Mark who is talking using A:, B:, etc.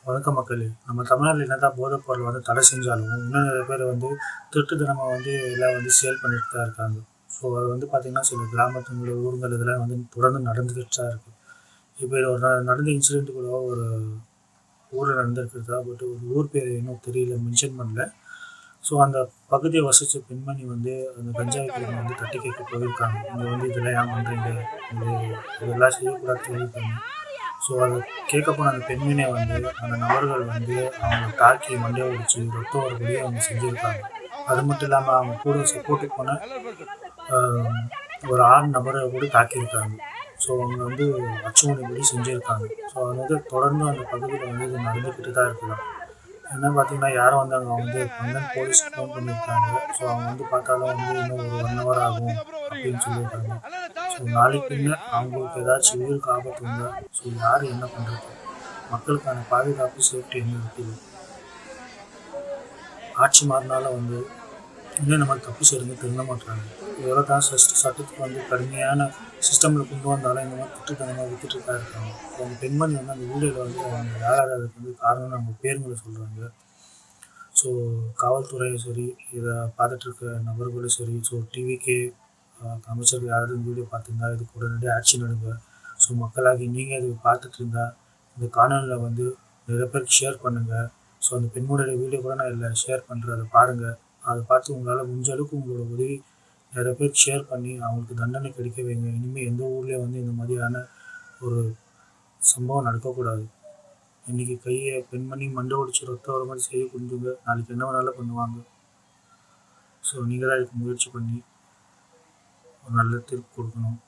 A: வணக்கம் மக்களே. நம்ம தமிழ்நாட்டில் என்னதான் போதைப் பொருள் தடை செஞ்சாலும், இன்னும் நிறைய பேர் திருட்டுத்தனமாக எல்லாம் சேல் பண்ணிட்டு தான் இருக்காங்க. ஸோ அது பார்த்திங்கன்னா சில கிராமத்துங்கள ஊருங்கள் இதெல்லாம் தொடர்ந்து நடந்துக்கிட்டு தான் இருக்குது. இப்போ இது ஒரு நடந்த இன்சிடென்ட் கூட ஒரு ஊரில் நடந்திருக்கிறதா, பட் ஒரு ஊர் பேர் இன்னும் தெரியல, மென்ஷன் பண்ணல. ஸோ அந்த பகுதியை வசித்த பெண்மணி அந்த கஞ்சாவை குடிமை தட்டி கேட்க போயிருக்காங்க. இங்கே இதெல்லாம் ஏன் பண்ணுறீங்க, இதெல்லாம் செய்யக்கூடாது சொல்லியிருக்காங்க. ஸோ அதை கேட்க போன அந்த பெண்மணியை அந்த நபர்கள் அவங்க தாக்கி மண்டையை உடிச்சு ரத்தம் வரபடியே அவங்க செஞ்சுருக்காங்க. அது மட்டும் இல்லாமல் அவங்க கூட சப்போர்ட்டுக்கு போன ஒரு 6 நபரை கூட தாக்கியிருக்காங்க. ஸோ அவங்க அச்சுமணிப்படி செஞ்சுருக்காங்க. ஸோ அது தொடர்ந்து அந்த பகுதியில் இது நடந்துக்கிட்டு தான் இருக்கலாம். என்ன பார்த்தீங்கன்னா யாரும் அவங்க பந்தன் போலீஸ்க்கு ஃபோன் பண்ணியிருக்காங்க. ஸோ அவங்க பார்த்தாலும் இன்னும் ஒரு 1 ஹவர் ஆகும் அப்படின்னு சொல்லியிருக்காங்க. ஸோ நாளைக்கு பின்ன அவங்களுக்கு ஏதாச்சும் உயிருக்கு ஆபத்து இருந்தால் ஸோ யார் என்ன பண்ணுறது? மக்களுக்கான பாதுகாப்பு சேஃப்டி என்ன இருக்குது? ஆட்சி மாறினாலும் இன்னும் நம்ம தப்பு செய்யுங்க திருந்த மாட்டுறாங்க. எவ்வளோ தான் சட்டத்துக்கு கடுமையான சிஸ்டமில் கொண்டு வந்தாலும் இந்த மாதிரி திட்டத்தனமாக வித்துட்டு தான் இருக்காங்க. ஸோ அந்த பெண்மணி அந்த வீடியோவில் அவங்க யார் யார் அதுக்கு காரணம்னு அவங்க பேருங்களை சொல்கிறாங்க. ஸோ காவல்துறையும் சரி, இதை பார்த்துட்ருக்க நபர்களும் சரி, ஸோ டிவிக்கே அமைச்சர்கள் யாரும் வீடியோ பார்த்துருந்தா இதுக்கு உடனடியாக ஆக்ஷன் எடுங்க. ஸோ மக்களாகி நீங்கள் இது பார்த்துட்டு இருந்தால் இந்த காணொலியில் நிறைய பேருக்கு ஷேர் பண்ணுங்கள். ஸோ அந்த பெண்ணுடைய வீடியோ கூட நான் இல்லை ஷேர் பண்ணுறேன், அதை பாருங்கள். அதை பார்த்து உங்களால் முடிஞ்ச அளவுக்கு உங்களோட உதவி நிறைய பேருக்கு ஷேர் பண்ணி அவங்களுக்கு தண்டனை கிடைக்க வைங்க. இனிமேல் எந்த ஊர்லேயும் இந்த மாதிரியான ஒரு சம்பவம் நடக்கக்கூடாது. இன்றைக்கி கையை பெண்மணி மண்டை ஒடிச்சு ரத்தம் வர மாதிரி செய்ய கொஞ்சங்க, நாளைக்கு என்ன வேணாலும் பண்ணுவாங்க. ஸோ நீங்கள் தான் இதுக்கு முயற்சி பண்ணி ஒரு நல்ல தீர்ப்பு கொடுக்கணும்.